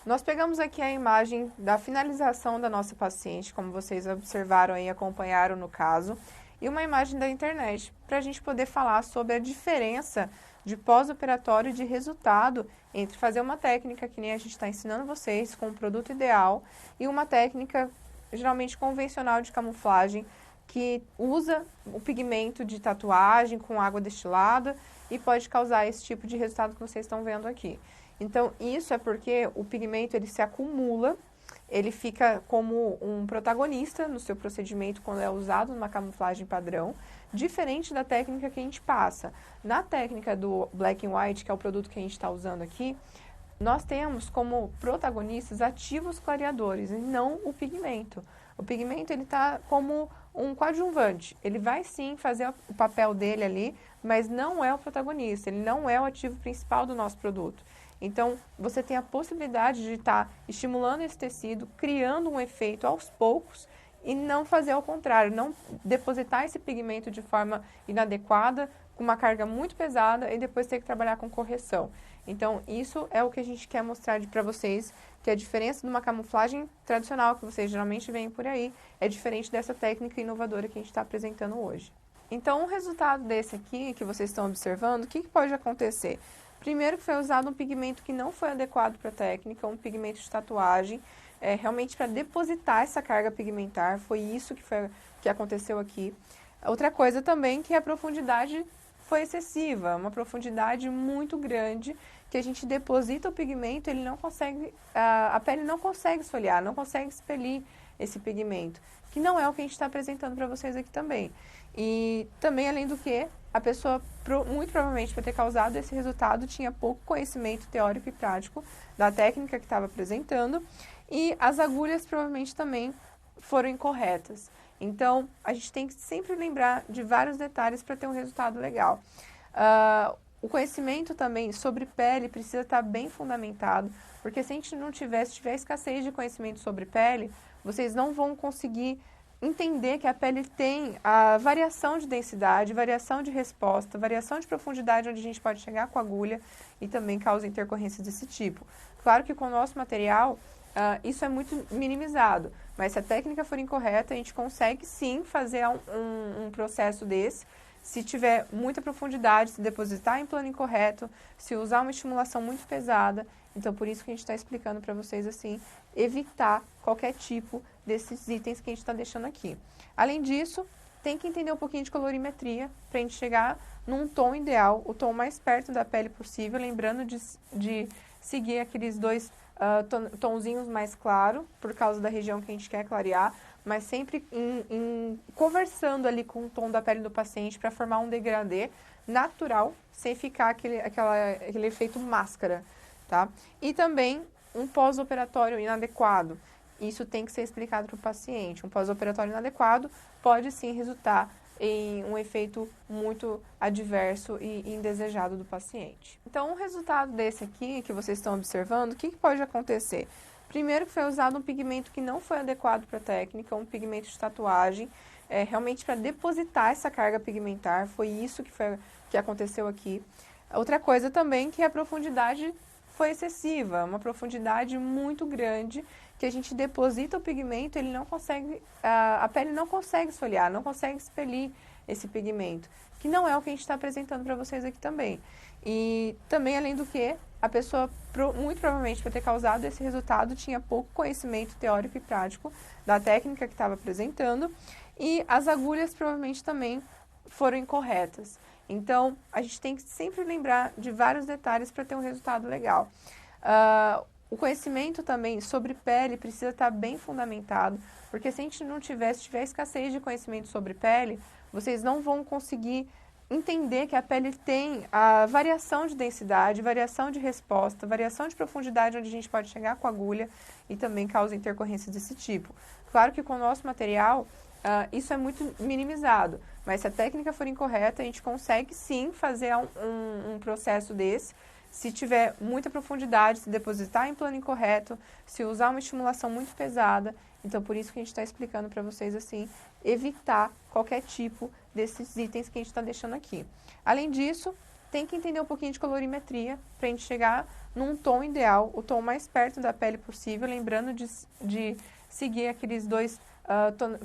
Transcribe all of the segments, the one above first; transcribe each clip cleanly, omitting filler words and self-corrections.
Nós pegamos aqui a imagem da finalização da nossa paciente, como vocês observaram e acompanharam no caso, e uma imagem da internet, para a gente poder falar sobre a diferença de pós-operatório e de resultado entre fazer uma técnica que nem a gente está ensinando vocês, com o produto ideal, e uma técnica geralmente convencional de camuflagem, que usa o pigmento de tatuagem com água destilada e pode causar esse tipo de resultado que vocês estão vendo aqui. Então, isso é porque o pigmento ele se acumula, ele fica como um protagonista no seu procedimento quando é usado numa camuflagem padrão, diferente da técnica que a gente passa. Na técnica do Black and White, que é o produto que a gente está usando aqui, nós temos como protagonistas ativos clareadores e não o pigmento. O pigmento ele está como um coadjuvante, ele vai sim fazer o papel dele ali, mas não é o protagonista, ele não é o ativo principal do nosso produto. Então, você tem a possibilidade de estar estimulando esse tecido, criando um efeito aos poucos e não fazer ao contrário, não depositar esse pigmento de forma inadequada, com uma carga muito pesada e depois ter que trabalhar com correção. Então, isso é o que a gente quer mostrar para vocês, que a diferença de uma camuflagem tradicional que vocês geralmente veem por aí é diferente dessa técnica inovadora que a gente está apresentando hoje. Então, o resultado desse aqui, que vocês estão observando, o que pode acontecer? Primeiro que foi usado um pigmento que não foi adequado para a técnica, um pigmento de tatuagem, realmente para depositar essa carga pigmentar, foi isso que aconteceu aqui. Outra coisa também que a profundidade foi excessiva, uma profundidade muito grande, que a gente deposita o pigmento, ele não consegue, a pele não consegue esfoliar, não consegue expelir esse pigmento, que não é o que a gente está apresentando para vocês aqui também. E também, além do que, a pessoa, muito provavelmente, para ter causado esse resultado, tinha pouco conhecimento teórico e prático da técnica que estava apresentando, e as agulhas provavelmente também foram incorretas. Então, a gente tem que sempre lembrar de vários detalhes para ter um resultado legal. O conhecimento também sobre pele precisa estar bem fundamentado, porque se a gente não tiver, se tiver escassez de conhecimento sobre pele, vocês não vão conseguir entender que a pele tem a variação de densidade, variação de resposta, variação de profundidade onde a gente pode chegar com a agulha e também causa intercorrências desse tipo. Claro que com o nosso material, isso é muito minimizado, mas se a técnica for incorreta, a gente consegue sim fazer um processo desse, se tiver muita profundidade, se depositar em plano incorreto, se usar uma estimulação muito pesada. Então, por isso que a gente está explicando para vocês assim, evitar qualquer tipo desses itens que a gente está deixando aqui. Além disso, tem que entender um pouquinho de colorimetria para a gente chegar num tom ideal, o tom mais perto da pele possível, lembrando de seguir aqueles dois tonzinhos mais claros, por causa da região que a gente quer clarear, mas sempre conversando ali com o tom da pele do paciente para formar um degradê natural, sem ficar aquele efeito máscara, tá? E também um pós-operatório inadequado. Isso tem que ser explicado para o paciente. Um pós-operatório inadequado pode sim resultar em um efeito muito adverso e indesejado do paciente. Então, o resultado desse aqui, que vocês estão observando, o que pode acontecer? Primeiro que foi usado um pigmento que não foi adequado para a técnica, um pigmento de tatuagem, realmente para depositar essa carga pigmentar, foi isso que aconteceu aqui. Outra coisa também que a profundidade foi excessiva, uma profundidade muito grande, que a gente deposita o pigmento, ele não consegue, a pele não consegue esfoliar, não consegue expelir esse pigmento, que não é o que a gente está apresentando para vocês aqui também. E também, além do que, a pessoa, muito provavelmente, para ter causado esse resultado, tinha pouco conhecimento teórico e prático da técnica que estava apresentando, e as agulhas provavelmente também foram incorretas. Então, a gente tem que sempre lembrar de vários detalhes para ter um resultado legal. O conhecimento também sobre pele precisa estar bem fundamentado, porque se a gente não tiver, se tiver escassez de conhecimento sobre pele, vocês não vão conseguir entender que a pele tem a variação de densidade, variação de resposta, variação de profundidade onde a gente pode chegar com a agulha e também causa intercorrências desse tipo. Claro que com o nosso material, isso é muito minimizado, mas se a técnica for incorreta, a gente consegue sim fazer um processo desse, se tiver muita profundidade, se depositar em plano incorreto, se usar uma estimulação muito pesada. Então, por isso que a gente está explicando para vocês assim, evitar qualquer tipo desses itens que a gente está deixando aqui. Além disso, tem que entender um pouquinho de colorimetria para a gente chegar num tom ideal, o tom mais perto da pele possível, lembrando de seguir aqueles dois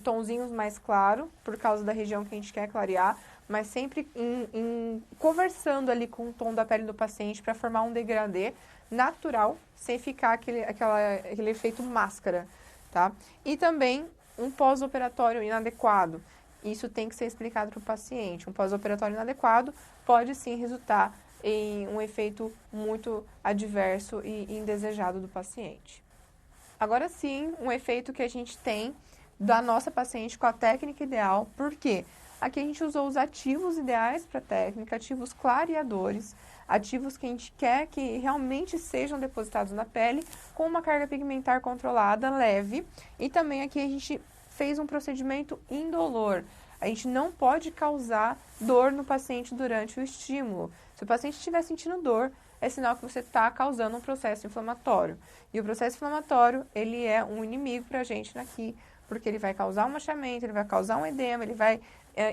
tonzinhos mais claros, por causa da região que a gente quer clarear, mas sempre conversando ali com o tom da pele do paciente para formar um degradê natural, sem ficar aquele efeito máscara, tá? E também um pós-operatório inadequado. Isso tem que ser explicado para o paciente. Um pós-operatório inadequado pode sim resultar em um efeito muito adverso e indesejado do paciente. Agora sim, um efeito que a gente tem da nossa paciente com a técnica ideal. Por quê? Aqui a gente usou os ativos ideais para a técnica, ativos clareadores, ativos que a gente quer que realmente sejam depositados na pele, com uma carga pigmentar controlada, leve. E também aqui a gente fez um procedimento indolor. A gente não pode causar dor no paciente durante o estímulo. Se o paciente estiver sentindo dor, é sinal que você está causando um processo inflamatório. E o processo inflamatório, ele é um inimigo para a gente aqui, porque ele vai causar um manchamento, ele vai causar um edema, ele vai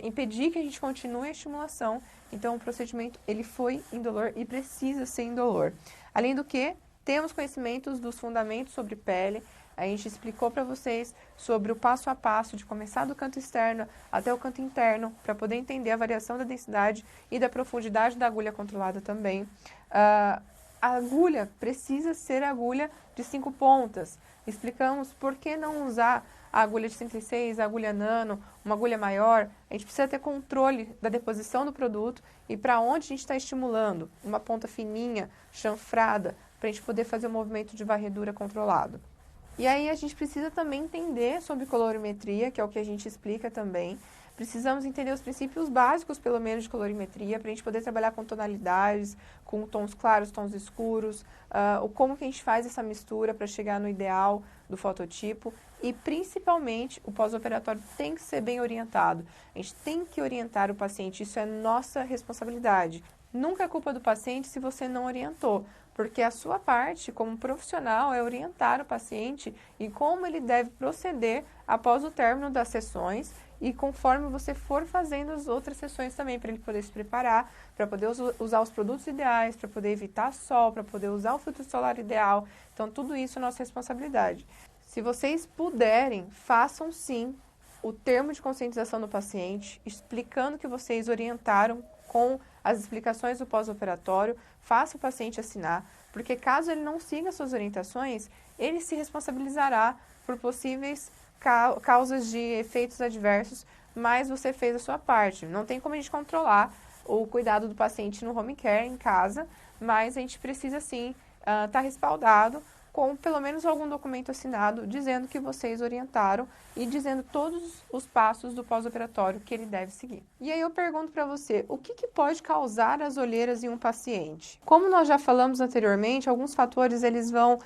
impedir que a gente continue a estimulação. Então, o procedimento, ele foi indolor e precisa ser indolor. Além do que, temos conhecimentos dos fundamentos sobre pele. A gente explicou para vocês sobre o passo a passo de começar do canto externo até o canto interno, para poder entender a variação da densidade e da profundidade da agulha controlada também. A agulha precisa ser agulha de 5 pontas. Explicamos por que não usar a agulha de 36, a agulha nano, uma agulha maior. A gente precisa ter controle da deposição do produto e para onde a gente está estimulando. Uma ponta fininha, chanfrada, para a gente poder fazer o movimento de varredura controlado. E aí a gente precisa também entender sobre colorimetria, que é o que a gente explica também. Precisamos entender os princípios básicos, pelo menos, de colorimetria, para a gente poder trabalhar com tonalidades, com tons claros, tons escuros, como que a gente faz essa mistura para chegar no ideal do fototipo. E, principalmente, o pós-operatório tem que ser bem orientado. A gente tem que orientar o paciente, isso é nossa responsabilidade. Nunca é culpa do paciente se você não orientou, porque a sua parte, como profissional, é orientar o paciente e como ele deve proceder após o término das sessões e conforme você for fazendo as outras sessões também, para ele poder se preparar, para poder usar os produtos ideais, para poder evitar sol, para poder usar o filtro solar ideal. Então, tudo isso é nossa responsabilidade. Se vocês puderem, façam sim o termo de conscientização do paciente, explicando que vocês orientaram com as explicações do pós-operatório, faça o paciente assinar, porque caso ele não siga suas orientações, ele se responsabilizará por possíveis causas de efeitos adversos, mas você fez a sua parte. Não tem como a gente controlar o cuidado do paciente no home care, em casa, mas a gente precisa sim estar respaldado com pelo menos algum documento assinado dizendo que vocês orientaram e dizendo todos os passos do pós-operatório que ele deve seguir. E aí eu pergunto para você, o que pode causar as olheiras em um paciente? Como nós já falamos anteriormente, alguns fatores eles vão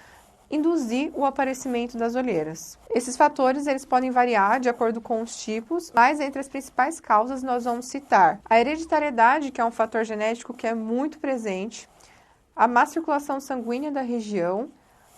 induzir o aparecimento das olheiras. Esses fatores eles podem variar de acordo com os tipos, mas entre as principais causas nós vamos citar a hereditariedade, que é um fator genético que é muito presente, a má circulação sanguínea da região,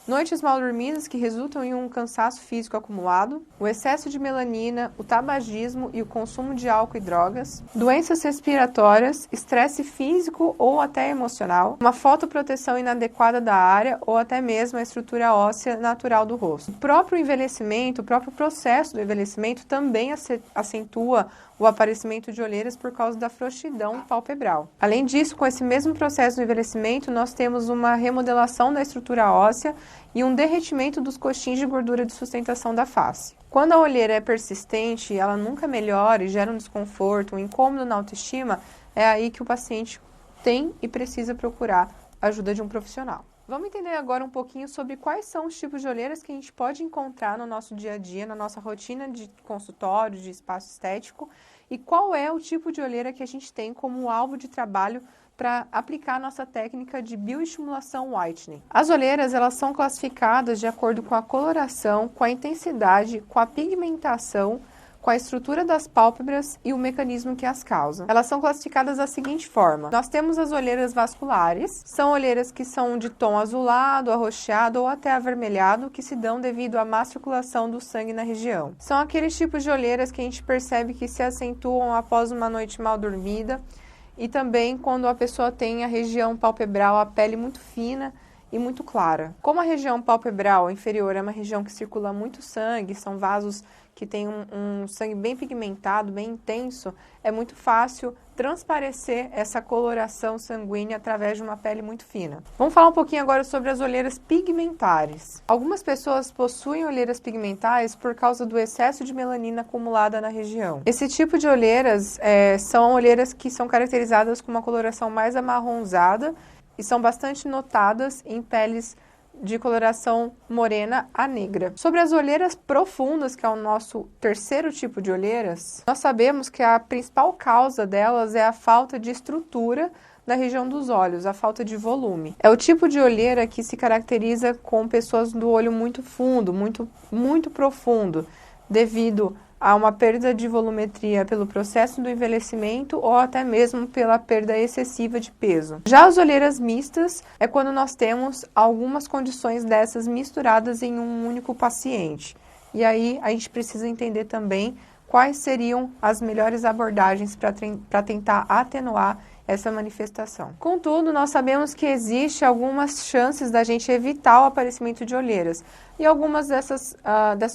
noites mal dormidas que resultam em um cansaço físico acumulado, o excesso de melanina, o tabagismo e o consumo de álcool e drogas, doenças respiratórias, estresse físico ou até emocional, uma fotoproteção inadequada da área ou até mesmo a estrutura óssea natural do rosto. O próprio envelhecimento, o próprio processo do envelhecimento também acentua o aparecimento de olheiras por causa da frouxidão palpebral. Além disso, com esse mesmo processo do envelhecimento, nós temos uma remodelação da estrutura óssea e um derretimento dos coxins de gordura de sustentação da face. Quando a olheira é persistente, ela nunca melhora e gera um desconforto, um incômodo na autoestima, é aí que o paciente tem e precisa procurar a ajuda de um profissional. Vamos entender agora um pouquinho sobre quais são os tipos de olheiras que a gente pode encontrar no nosso dia a dia, na nossa rotina de consultório, de espaço estético, e qual é o tipo de olheira que a gente tem como alvo de trabalho para aplicar a nossa técnica de bioestimulação whitening. As olheiras elas são classificadas de acordo com a coloração, com a intensidade, com a pigmentação, com a estrutura das pálpebras e o mecanismo que as causa. Elas são classificadas da seguinte forma. Nós temos as olheiras vasculares, são olheiras que são de tom azulado, arroxeado ou até avermelhado, que se dão devido à má circulação do sangue na região. São aqueles tipos de olheiras que a gente percebe que se acentuam após uma noite mal dormida e também quando a pessoa tem a região palpebral, a pele muito fina e muito clara. Como a região palpebral inferior é uma região que circula muito sangue, são vasos que têm um sangue bem pigmentado, bem intenso, é muito fácil transparecer essa coloração sanguínea através de uma pele muito fina. Vamos falar um pouquinho agora sobre as olheiras pigmentares. Algumas pessoas possuem olheiras pigmentares por causa do excesso de melanina acumulada na região. Esse tipo de olheiras são olheiras que são caracterizadas com uma coloração mais amarronzada e são bastante notadas em peles de coloração morena a negra. Sobre as olheiras profundas, que é o nosso terceiro tipo de olheiras, nós sabemos que a principal causa delas é a falta de estrutura na região dos olhos, a falta de volume. É o tipo de olheira que se caracteriza com pessoas do olho muito fundo, muito profundo, devido a uma perda de volumetria pelo processo do envelhecimento ou até mesmo pela perda excessiva de peso. Já as olheiras mistas é quando nós temos algumas condições dessas misturadas em um único paciente. E aí a gente precisa entender também quais seriam as melhores abordagens para tentar atenuar essa manifestação. Contudo, nós sabemos que existe algumas chances da gente evitar o aparecimento de olheiras, e algumas dessas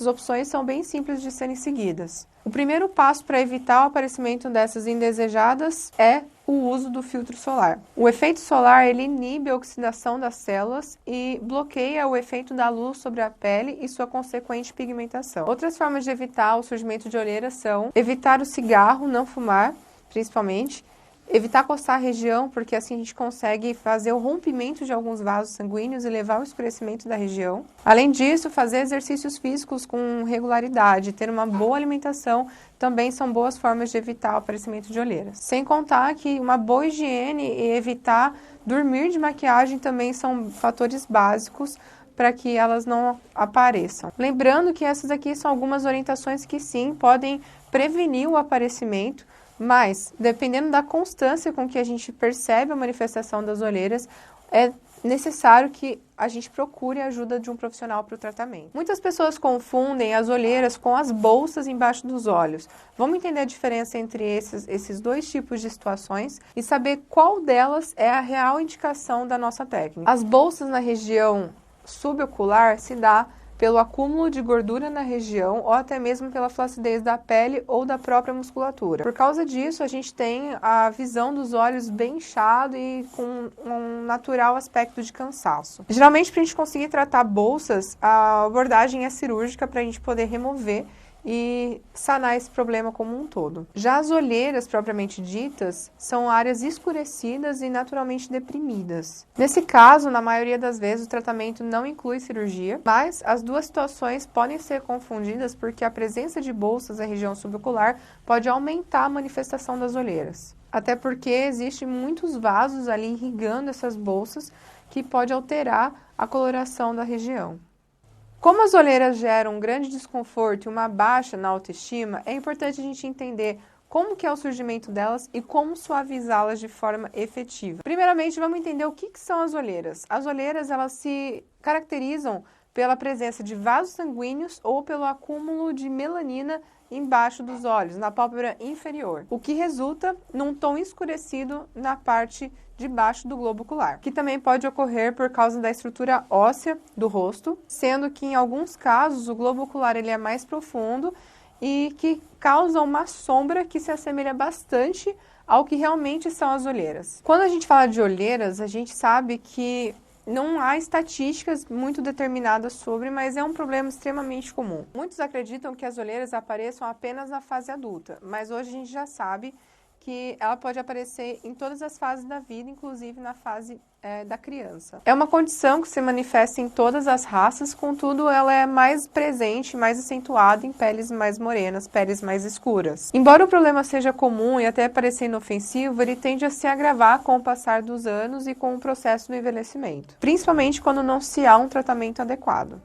opções são bem simples de serem seguidas. O primeiro passo para evitar o aparecimento dessas indesejadas é o uso do filtro solar. O efeito solar ele inibe a oxidação das células e bloqueia o efeito da luz sobre a pele e sua consequente pigmentação. Outras formas de evitar o surgimento de olheiras são evitar o cigarro, não fumar, principalmente, evitar coçar a região, porque assim a gente consegue fazer o rompimento de alguns vasos sanguíneos e levar ao escurecimento da região. Além disso, fazer exercícios físicos com regularidade, ter uma boa alimentação, também são boas formas de evitar o aparecimento de olheiras. Sem contar que uma boa higiene e evitar dormir de maquiagem também são fatores básicos para que elas não apareçam. Lembrando que essas aqui são algumas orientações que sim, podem prevenir o aparecimento, mas, dependendo da constância com que a gente percebe a manifestação das olheiras, é necessário que a gente procure a ajuda de um profissional para o tratamento. Muitas pessoas confundem as olheiras com as bolsas embaixo dos olhos. Vamos entender a diferença entre esses dois tipos de situações e saber qual delas é a real indicação da nossa técnica. As bolsas na região subocular se dá pelo acúmulo de gordura na região ou até mesmo pela flacidez da pele ou da própria musculatura. Por causa disso, a gente tem a visão dos olhos bem inchado e com um natural aspecto de cansaço. Geralmente, para a gente conseguir tratar bolsas, a abordagem é cirúrgica para a gente poder remover e sanar esse problema como um todo. Já as olheiras propriamente ditas são áreas escurecidas e naturalmente deprimidas. Nesse caso, na maioria das vezes, o tratamento não inclui cirurgia, mas as duas situações podem ser confundidas porque a presença de bolsas na região subocular pode aumentar a manifestação das olheiras. Até porque existem muitos vasos ali irrigando essas bolsas que pode alterar a coloração da região. Como as olheiras geram um grande desconforto e uma baixa na autoestima, é importante a gente entender como que é o surgimento delas e como suavizá-las de forma efetiva. Primeiramente, vamos entender o que são as olheiras. As olheiras, elas se caracterizam pela presença de vasos sanguíneos ou pelo acúmulo de melanina embaixo dos olhos, na pálpebra inferior, o que resulta num tom escurecido na parte de baixo do globo ocular, que também pode ocorrer por causa da estrutura óssea do rosto, sendo que em alguns casos o globo ocular ele é mais profundo e que causa uma sombra que se assemelha bastante ao que realmente são as olheiras. Quando a gente fala de olheiras, a gente sabe que não há estatísticas muito determinadas sobre, mas é um problema extremamente comum. Muitos acreditam que as olheiras apareçam apenas na fase adulta, mas hoje a gente já sabe que ela pode aparecer em todas as fases da vida, inclusive na fase da criança. É uma condição que se manifesta em todas as raças, contudo ela é mais presente, mais acentuada em peles mais morenas, peles mais escuras. Embora o problema seja comum e até parecer inofensivo, ele tende a se agravar com o passar dos anos e com o processo do envelhecimento, principalmente quando não se há um tratamento adequado.